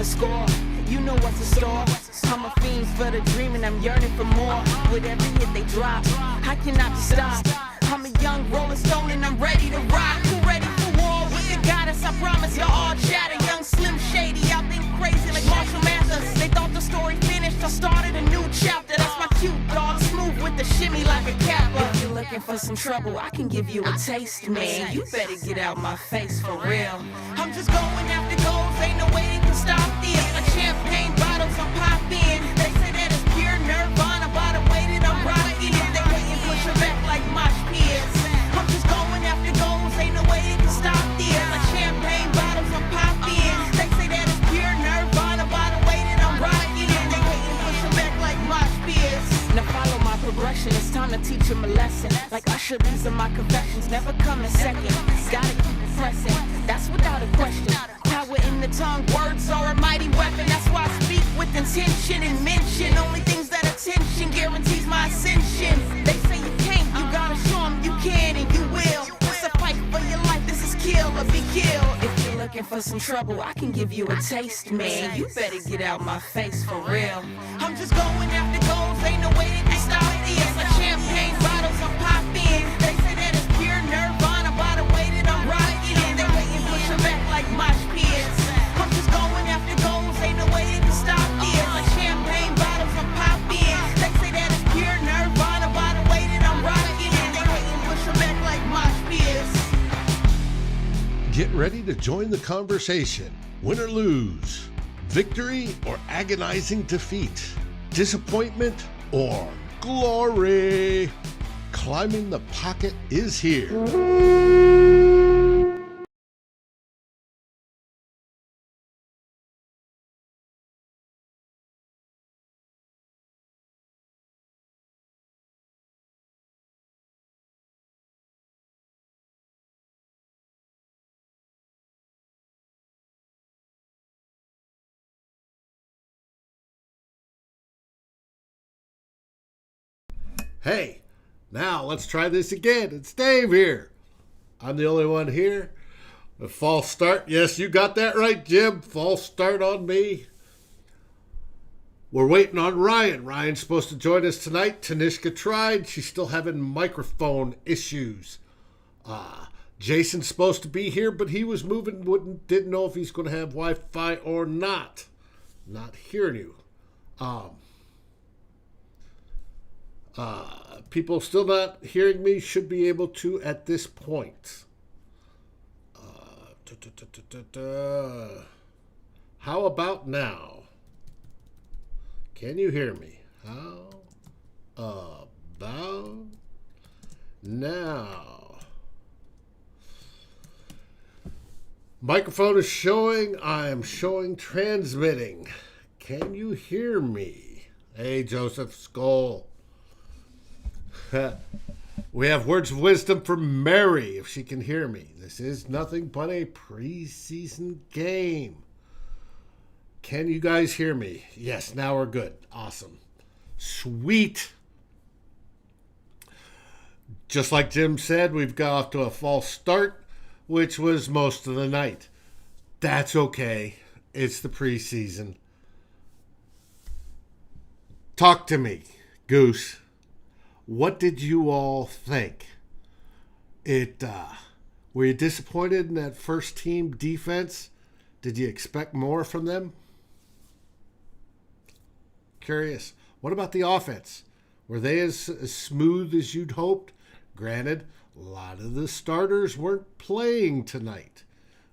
SKOL. You know what's in store. I'm a fiend for the dream and I'm yearning for more. With every hit they drop, I cannot be stopped. I'm a young rolling stone and I'm ready to rock. Who ready for war with the goddess? I promise you'll all chatter. Young Slim Shady, I've been crazy like Marshall Mathers. They thought the story finished, I started a new chapter. That's my cute dog, smooth with the shimmy like a kappa. If you're looking for some trouble, I can give you a taste, man. You better get out my face for real. I'm just going after goals, ain't no way they can stop this. Like champagne bottles, I'm popping. They say that it's pure nirvana by the way that I'm rocking. They hate and push her back like mosh pits. I'm just going after goals, ain't no way they can stop this. Like champagne bottles, I'm popping. They say that it's pure nirvana by the way that I'm rocking. They hate and push her back like mosh pits. Now follow my progression, it's time to teach them a lesson. Like Usher, these are my confessions, never come in second. Gotta keep it pressing, that's without a question. Power in the tongue, words are a mighty weapon. That's why I speak with intention and mention only things that attention guarantees my ascension. They say you can't, you gotta show them you can and you will. It's a fight for your life, this is kill or be killed. If you're looking for some trouble, I can give you a taste, man. You better get out my face for real. I'm just going after goals, ain't no way they can stop this. Like champagne bottles, I'm popping. They say that it's pure nirvana by the way that I'm rocking. They hate and push her back like mosh pits. I'm just going after goals, ain't no way they can stop this. Like champagne bottles, I'm popping. They say that it's pure nirvana by the way that I'm rocking. They hate and push her back like mosh pits. Get ready to join the conversation. Win or lose, victory or agonizing defeat, disappointment or glory. Climbing the Pocket is here. Hey, now let's try this again. It's Dave here. I'm the only one here. A false start. Yes, you got that right, Jim. False start on me. We're waiting on Ryan. Ryan's supposed to join us tonight. Tanishka tried. She's still having microphone issues. Jason's supposed to be here, but he was moving. Didn't know if he's going to have Wi-Fi or not. Not hearing you. People still not hearing me should be able to at this point. How about now? Can you hear me? How about now? Microphone is showing. I am showing transmitting. Can you hear me? Hey, Joseph SKOL. We have words of wisdom from Mary, if she can hear me. This is nothing but a preseason game. Can you guys hear me? Yes, now we're good. Awesome. Sweet. Just like Jim said, we've got off to a false start, which was most of the night. That's okay. It's the preseason. Talk to me, Goose. What did you all think? Were you disappointed in that first team defense? Did you expect more from them? Curious. What about the offense? Were they as smooth as you'd hoped? Granted, a lot of the starters weren't playing tonight.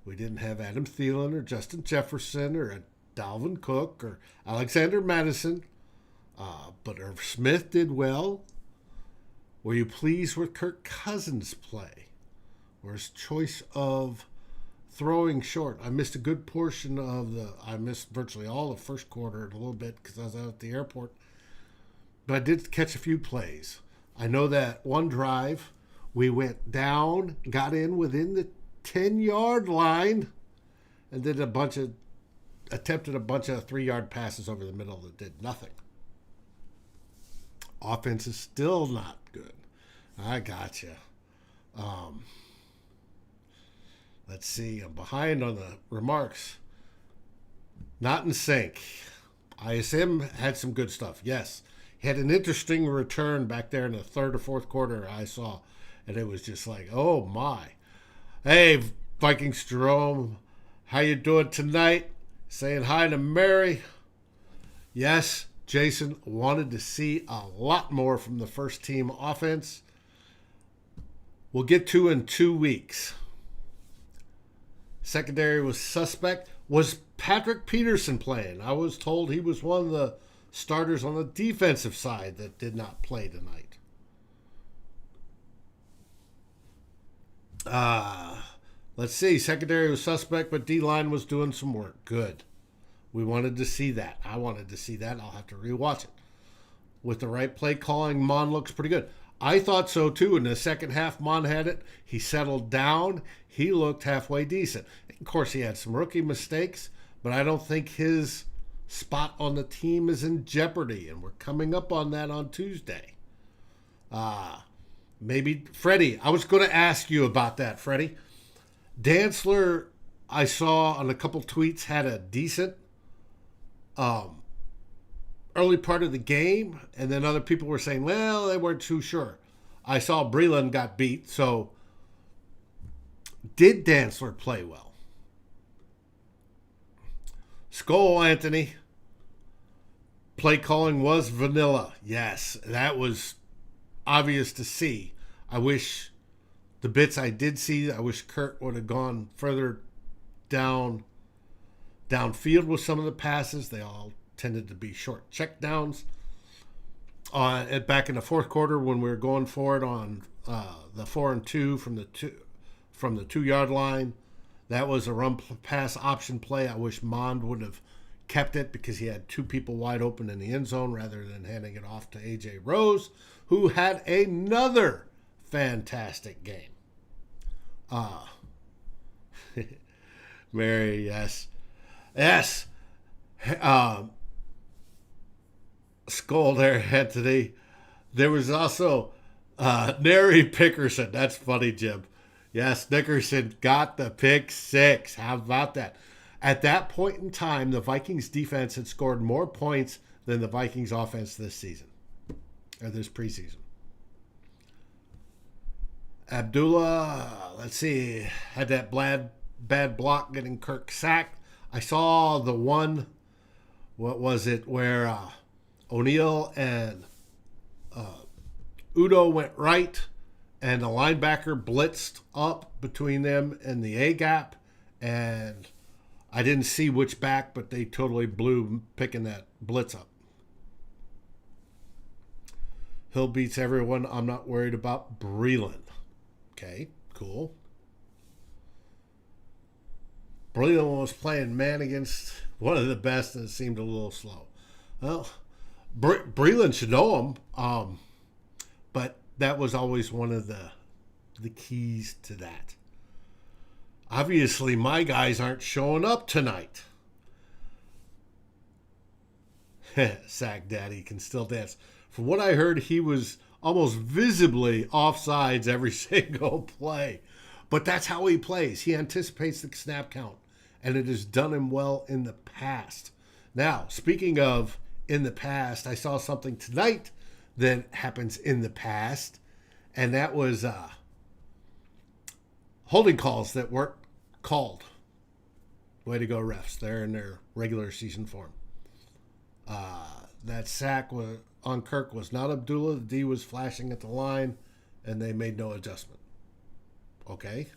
We didn't have Adam Thielen or Justin Jefferson or a Dalvin Cook or Alexander Mattison. But Irv Smith did well. Were you pleased with Kirk Cousins' play or his choice of throwing short? I missed a good portion I missed virtually all of the first quarter a little bit because I was out at the airport. But I did catch a few plays. I know that one drive, we went down, got in within the 10-yard line, and did attempted a bunch of 3-yard passes over the middle that did nothing. Offense is still not good. I got you. Let's see. I'm behind on the remarks. Not in sync. ISM had some good stuff, yes. He had an interesting return back there in the third or fourth quarter I saw, and it was just like, oh my. Hey, Vikings Jerome, how you doing tonight? Saying hi to Mary. Yes, Jason wanted to see a lot more from the first team offense. We'll get to in 2 weeks. Secondary was suspect. Was Patrick Peterson playing? I was told he was one of the starters on the defensive side that did not play tonight. Let's see. Secondary was suspect, but D-line was doing some work. Good. We wanted to see that. I wanted to see that. I'll have to rewatch it. With the right play calling, Mon looks pretty good. I thought so too. In the second half, Mon had it. He settled down. He looked halfway decent. Of course, he had some rookie mistakes, but I don't think his spot on the team is in jeopardy, and we're coming up on that on Tuesday. Maybe Freddie. I was going to ask you about that, Freddie. Dantzler, I saw on a couple tweets, had a decent early part of the game, and then other people were saying, well, they weren't too sure. I saw Breland got beat, so did Dantzler play well? SKOL, Anthony. Play calling was vanilla. Yes, that was obvious to see. I wish the bits I did see, I wish Kirk would have gone further downfield with some of the passes. They all tended to be short checkdowns. Back in the fourth quarter when we were going for it on the 4-and-2 from the 2-yard line, that was a run pass option play. I wish Mond would have kept it because he had two people wide open in the end zone rather than handing it off to A.J. Rose, who had another fantastic game. Mary, yes. Yes. SKOL there, Anthony. There was also Nary Pickerson. That's funny, Jim. Yes, Nickerson got the pick six. How about that? At that point in time, the Vikings defense had scored more points than the Vikings offense this season, or this preseason. Abdullah, let's see, had that bad block getting Kirk sacked. I saw the one, what was it, where O'Neal and Udoh went right, and the linebacker blitzed up between them and the A-gap, and I didn't see which back, but they totally blew picking that blitz up. Hill beats everyone. I'm not worried about Breland. Okay, cool. Breland was playing man against one of the best, and it seemed a little slow. Well, Breland should know him, but that was always one of the keys to that. Obviously, my guys aren't showing up tonight. Sack Daddy can still dance. From what I heard, he was almost visibly offsides every single play. But that's how he plays. He anticipates the snap count, and it has done him well in the past. Now, speaking of in the past, I saw something tonight that happens in the past, and that was holding calls that weren't called. Way to go, refs. They're in their regular season form. That sack on Kirk was not Abdullah. The D was flashing at the line, and they made no adjustment. Okay?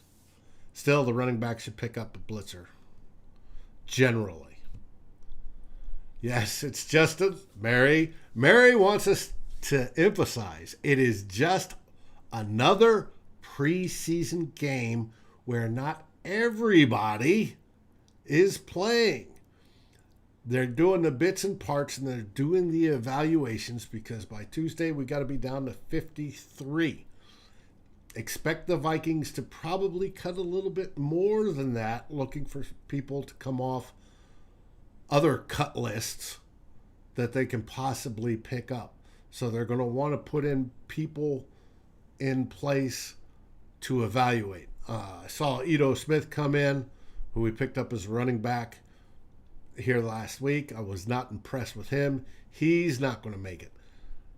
Still, the running back should pick up a blitzer. Generally. Yes, it's just Mary wants us to emphasize it is just another preseason game where not everybody is playing. They're doing the bits and parts, and they're doing the evaluations because by Tuesday we got to be down to 53. Expect the Vikings to probably cut a little bit more than that, looking for people to come off other cut lists that they can possibly pick up. So they're going to want to put in people in place to evaluate. I saw Ito Smith come in, who we picked up as running back, here last week. I was not impressed with him. He's not going to make it.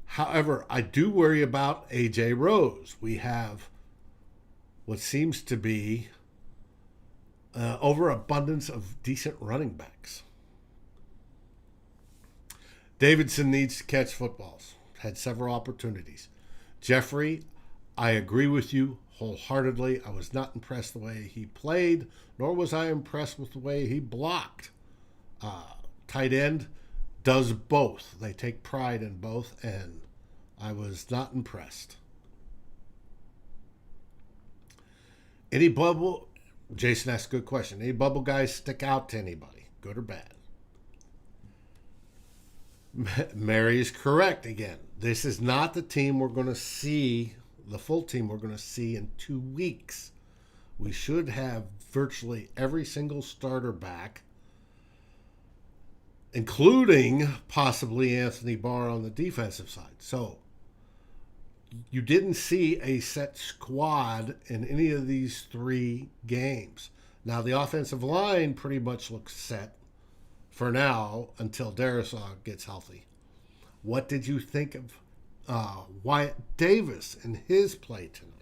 However, I do worry about A.J. Rose. We have what seems to be overabundance of decent running backs. Davidson needs to catch footballs. Had several opportunities. Jeffrey, I agree with you wholeheartedly. I was not impressed the way he played, nor was I impressed with the way he blocked. Tight end does both. They take pride in both, and I was not impressed. Any bubble? Jason asked a good question. Any bubble guys stick out to anybody, good or bad? Mary is correct again. This is not the team we're going to see, the full team we're going to see in 2 weeks. We should have virtually every single starter back, including possibly Anthony Barr on the defensive side. So you didn't see a set squad in any of these 3 games. Now, the offensive line pretty much looks set for now until Darisaw gets healthy. What did you think of Wyatt Davis and his play tonight?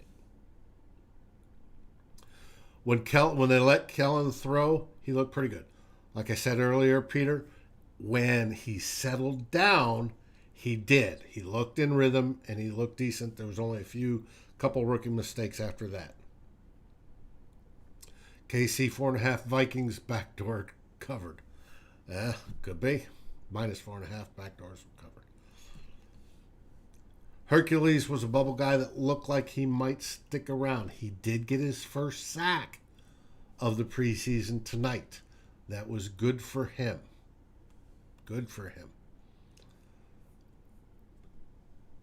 When they let Kellen throw, he looked pretty good. Like I said earlier, Peter, when he settled down, he did. He looked in rhythm, and he looked decent. There was only a couple rookie mistakes after that. KC 4.5 Vikings backdoor covered. Could be. Minus 4.5 backdoors covered. Hercules was a bubble guy that looked like he might stick around. He did get his first sack of the preseason tonight. That was good for him. Good for him.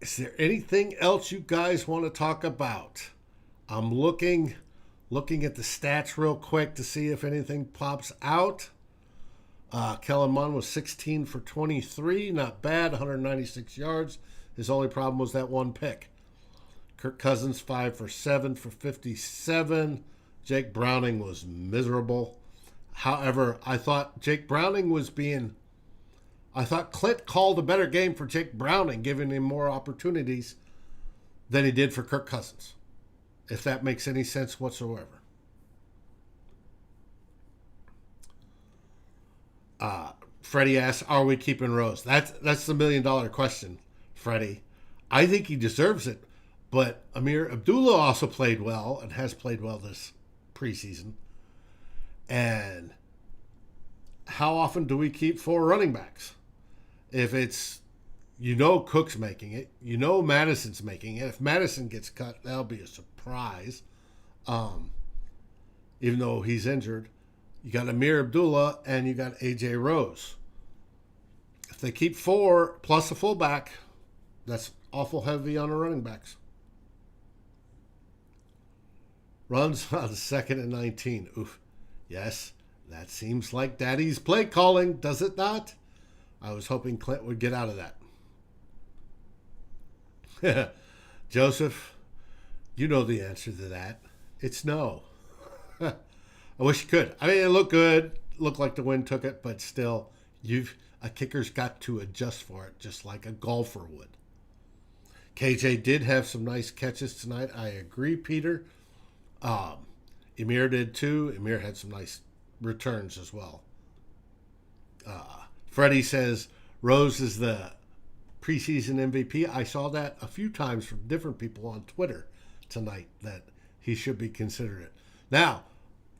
Is there anything else you guys want to talk about? I'm looking at the stats real quick to see if anything pops out. Kellen Mond was 16 for 23. Not bad. 196 yards. His only problem was that one pick. Kirk Cousins, 5 for 7 for 57. Jake Browning was miserable. However, I thought Jake Browning was being... I thought Clint called a better game for Jake Browning, giving him more opportunities than he did for Kirk Cousins, if that makes any sense whatsoever. Freddie asks, are we keeping Rose? That's the $1 million question, Freddie. I think he deserves it, but Amir Abdullah also played well and has played well this preseason. And how often do we keep 4 running backs? If it's, Cook's making it, Mattison's making it. If Mattison gets cut, that'll be a surprise. Even though he's injured. You got Amir Abdullah and you got A.J. Rose. If they keep 4 plus a fullback, that's awful heavy on the running backs. Runs on 2nd and 19. Oof. Yes, that seems like Daddy's play calling, does it not? I was hoping Clint would get out of that. Joseph, you know the answer to that. It's no. I wish you could. I mean, it looked good. Looked like the wind took it, but still, a kicker's got to adjust for it, just like a golfer would. KJ did have some nice catches tonight. I agree, Peter. Emir did too. Emir had some nice returns as well. Freddie says Rose is the preseason MVP. I saw that a few times from different people on Twitter tonight that he should be considered it. Now,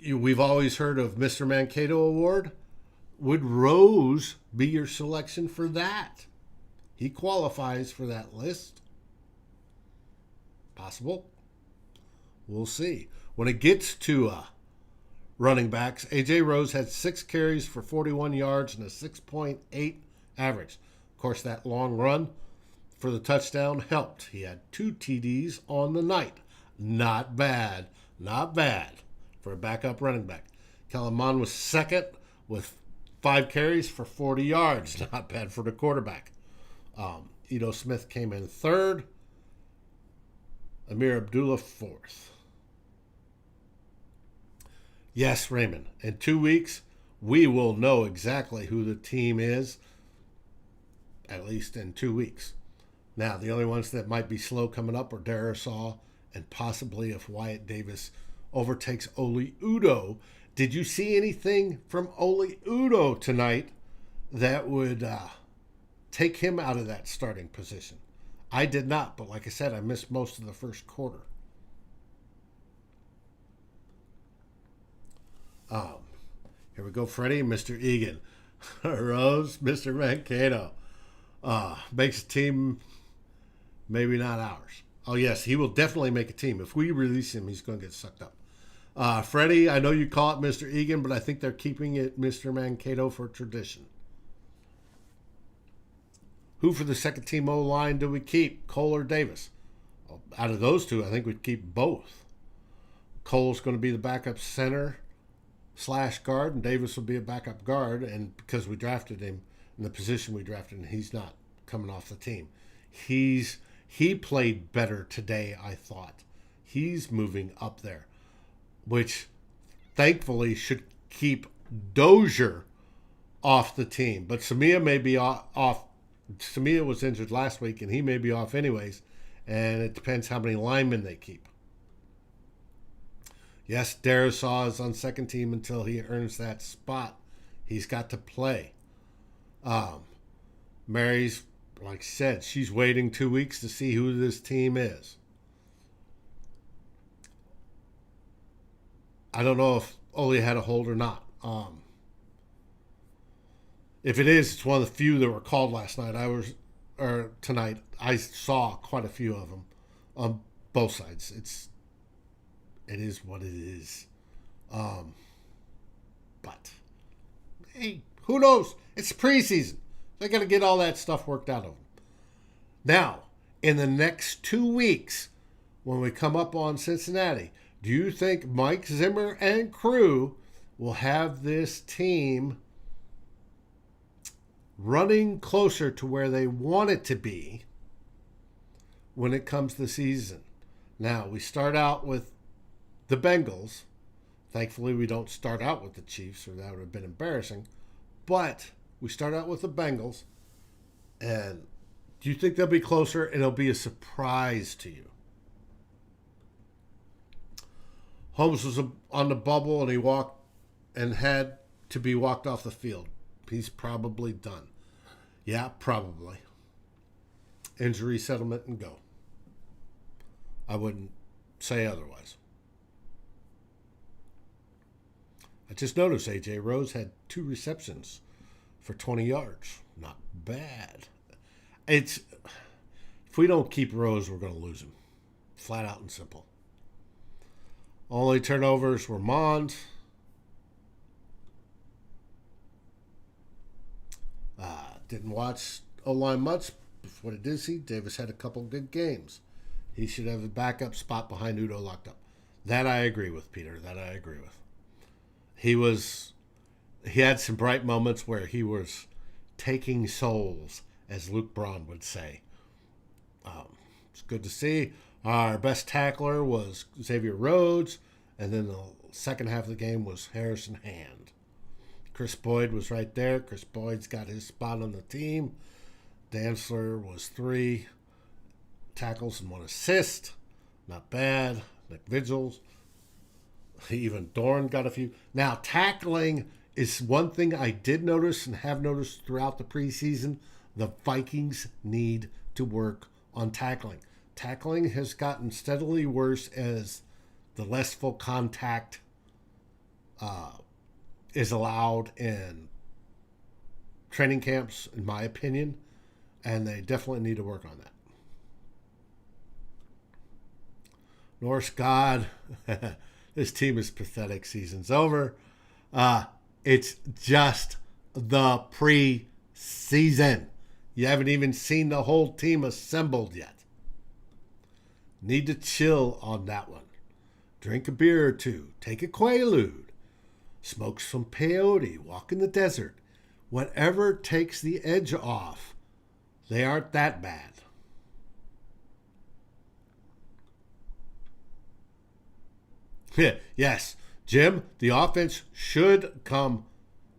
we've always heard of Mr. Mankato Award. Would Rose be your selection for that? He qualifies for that list. Possible. We'll see. When it gets to running backs, A.J. Rose had 6 carries for 41 yards and a 6.8 average. Of course, that long run for the touchdown helped. He had 2 TDs on the night. Not bad. Not bad for a backup running back. Kellen Mond was second with 5 carries for 40 yards. Not bad for the quarterback. Udoh Smith came in third. Amir Abdullah fourth. Yes, Raymond. In 2 weeks, we will know exactly who the team is, at least in 2 weeks. Now, the only ones that might be slow coming up are Darisaw and possibly if Wyatt Davis overtakes Old Udoh. Did you see anything from Old Udoh tonight that would take him out of that starting position? I did not, but like I said, I missed most of the first quarter. Here we go, Freddie, Mr. Egan. Rose, Mr. Mankato. Makes a team, maybe not ours. Oh, yes, he will definitely make a team. If we release him, he's going to get sucked up. Freddie, I know you call it Mr. Egan, but I think they're keeping it Mr. Mankato for tradition. Who for the second team O-line do we keep, Cole or Davis? Well, out of those two, I think we'd keep both. Cole's going to be the backup center / guard, and Davis will be a backup guard. And because we drafted him in the position we drafted him, he's not coming off the team. He played better today, I thought. He's moving up there, which thankfully should keep Dozier off the team. But Samia may be off. Samia was injured last week, and he may be off anyways. And it depends how many linemen they keep. Yes, Darisaw is on second team until he earns that spot. He's got to play. Mary's, like I said, she's waiting 2 weeks to see who this team is. I don't know if Ole had a hold or not. If it is, it's one of the few that were called last night. Tonight. I saw quite a few of them on both sides. It is what it is. But hey, who knows? It's preseason. They got to get all that stuff worked out of them. Now, in the next 2 weeks, when we come up on Cincinnati, do you think Mike Zimmer and crew will have this team running closer to where they want it to be when it comes to the season? Now, we start out with the Bengals. Thankfully, we don't start out with the Chiefs, or that would have been embarrassing. But we start out with the Bengals. And do you think they'll be closer and it'll be a surprise to you? Holmes was on the bubble and he walked and had to be walked off the field. He's probably done. Yeah, probably. Injury settlement and go. I wouldn't say otherwise. I just noticed A.J. Rose had 2 receptions for 20 yards. Not bad. If we don't keep Rose, we're going to lose him. Flat out and simple. Only turnovers were Mond. Didn't watch O-line much. What I did see, Davis had a couple good games. He should have a backup spot behind Udoh locked up. That I agree with, Peter. That I agree with. He had some bright moments where he was taking souls, as Luke Braun would say. It's good to see. Our best tackler was Xavier Rhodes, and then the second half of the game was Harrison Hand. Chris Boyd was right there. Chris Boyd's got his spot on the team. Dantzler was 3 tackles and 1 assist. Not bad. Nick Vigils. Even Dorn got a few. Now, tackling is one thing I did notice and have noticed throughout the preseason. The Vikings need to work on tackling. Tackling has gotten steadily worse as the less full contact is allowed in training camps, in my opinion, and they definitely need to work on that. Norse God, this team is pathetic. Season's over. It's just the preseason. You haven't even seen the whole team assembled yet. Need to chill on that one. Drink a beer or 2. Take a Quaalude. Smoke some peyote. Walk in the desert. Whatever takes the edge off. They aren't that bad. Yes, Jim, the offense should come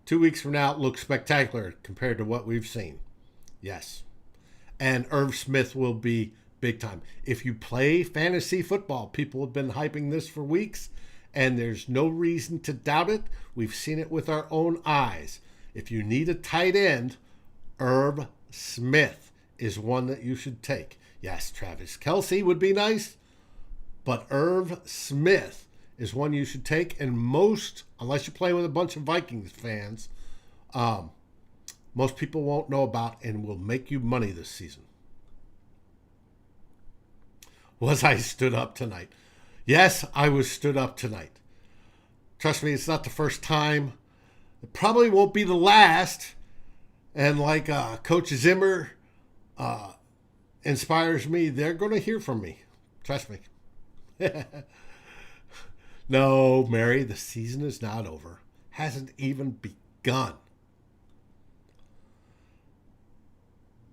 2 weeks from now, it looks spectacular compared to what we've seen. Yes. And Irv Smith will be big time. If you play fantasy football, people have been hyping this for weeks, and there's no reason to doubt it. We've seen it with our own eyes. If you need a tight end, Irv Smith is one that you should take. Yes, Travis Kelce would be nice, but Irv Smith is one you should take. And most, unless you're playing with a bunch of Vikings fans, most people won't know about and will make you money this season. Was I stood up tonight? Yes, I was stood up tonight. Trust me, it's not the first time. It probably won't be the last. And like Coach Zimmer inspires me, they're going to hear from me. Trust me. No, Mary, the season is not over. Hasn't even begun.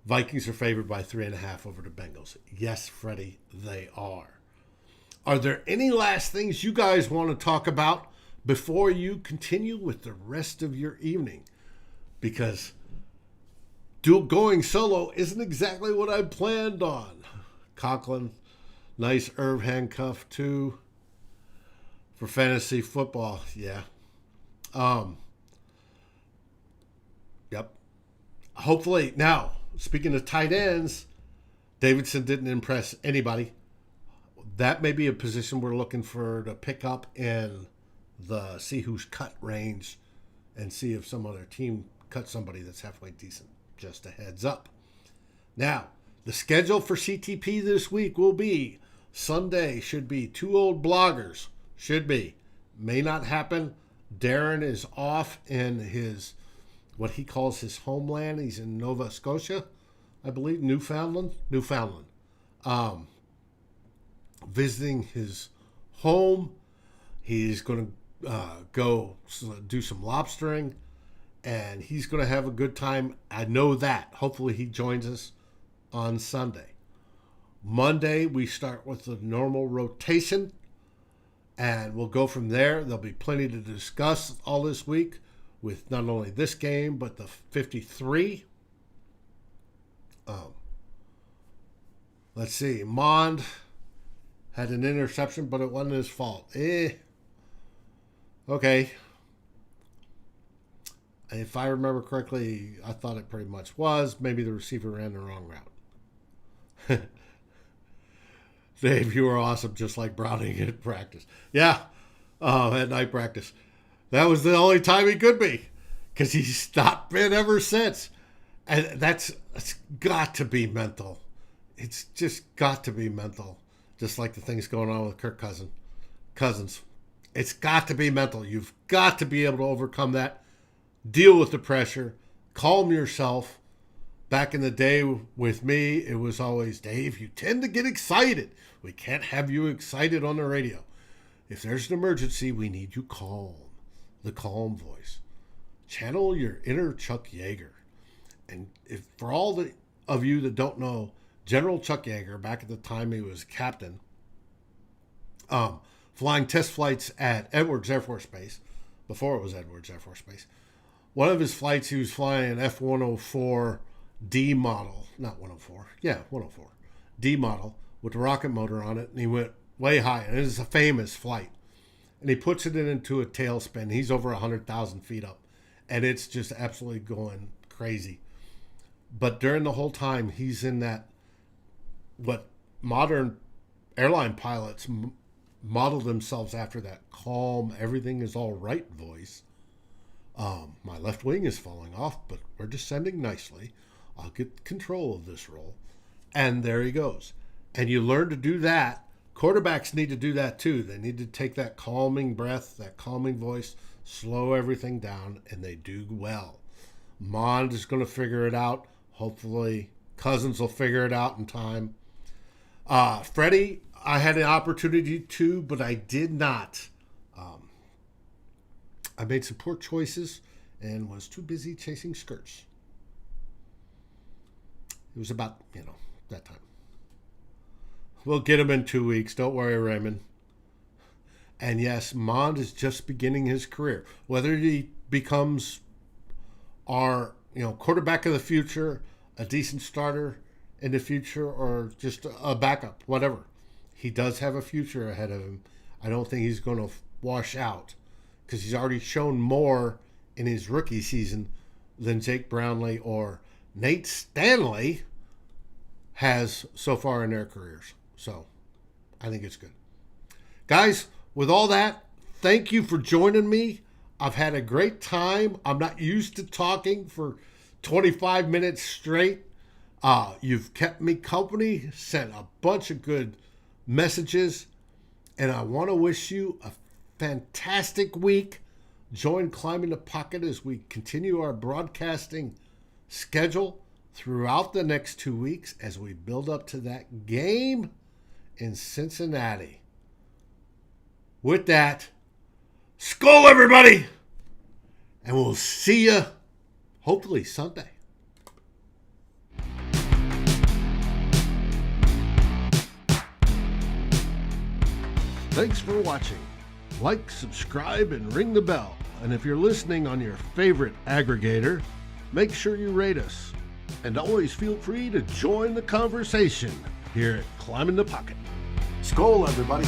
Vikings are favored by 3.5 over the Bengals. Yes, Freddie, they are. Are there any last things you guys want to talk about before you continue with the rest of your evening? Because going solo isn't exactly what I planned on. Conklin, nice Irv handcuff too for fantasy football. Yeah. Yep. Hopefully now. Speaking of tight ends, Davidson didn't impress anybody. That may be a position we're looking for to pick up in the see who's cut range and see if some other team cuts somebody that's halfway decent. Just a heads up. Now, the schedule for CTP this week will be Sunday should be 2 old bloggers. Should be. May not happen. Darren is off in his what he calls his homeland. He's in Nova Scotia, I believe, Newfoundland. Visiting his home. He's going to go do some lobstering, and he's going to have a good time. I know that. Hopefully he joins us on Sunday. Monday, we start with the normal rotation, and we'll go from there. There'll be plenty to discuss all this week with not only this game, but the 53. Let's see. Mond had an interception, but it wasn't his fault. Okay. If I remember correctly, I thought it pretty much was. Maybe the receiver ran the wrong route. Dave, you were awesome, just like Browning at practice. Yeah, at night practice. That was the only time he could be, because he's not been ever since. And that's got to be mental. It's just got to be mental, just like the things going on with Kirk Cousins. It's got to be mental. You've got to be able to overcome that, deal with the pressure, calm yourself. Back in the day with me, it was always, Dave, you tend to get excited. We can't have you excited on the radio. If there's an emergency, we need you calm. The calm voice. Channel your inner Chuck Yeager. And if for all of you that don't know, General Chuck Yeager, back at the time he was captain, flying test flights at Edwards Air Force Base, before it was Edwards Air Force Base. One of his flights, he was flying an F-104 D model, not 104, yeah, 104, D model with a rocket motor on it, and he went way high, and it is a famous flight. And he puts it into a tailspin. He's over 100,000 feet up, and it's just absolutely going crazy. But during the whole time, he's in that, what modern airline pilots model themselves after, that calm, everything is all right voice. My left wing is falling off, but we're descending nicely. I'll get control of this roll. And there he goes. And you learn to do that. Quarterbacks need to do that too. They need to take that calming breath, that calming voice, slow everything down, and they do well. Mond is going to figure it out. Hopefully Cousins will figure it out in time. Freddie, I had an opportunity to, but I did not. I made some poor choices and was too busy chasing skirts. It was about, that time. We'll get him in 2 weeks. Don't worry, Raymond. And yes, Mond is just beginning his career. Whether he becomes are, quarterback of the future, a decent starter in the future, or just a backup, whatever. He does have a future ahead of him. I don't think he's going to wash out because he's already shown more in his rookie season than Jake Brownlee or Nate Stanley has so far in their careers. So I think it's good. Guys, with all that, thank you for joining me. I've had a great time. I'm not used to talking for 25 minutes straight. You've kept me company, sent a bunch of good messages, and I want to wish you a fantastic week. Join Climbing the Pocket as we continue our broadcasting schedule throughout the next 2 weeks as we build up to that game in Cincinnati. With that, SKOL everybody! And we'll see you hopefully Sunday. Thanks for watching. Like, subscribe, and ring the bell. And if you're listening on your favorite aggregator, make sure you rate us. And always feel free to join the conversation here at Climbing the Pocket. SKOL, everybody.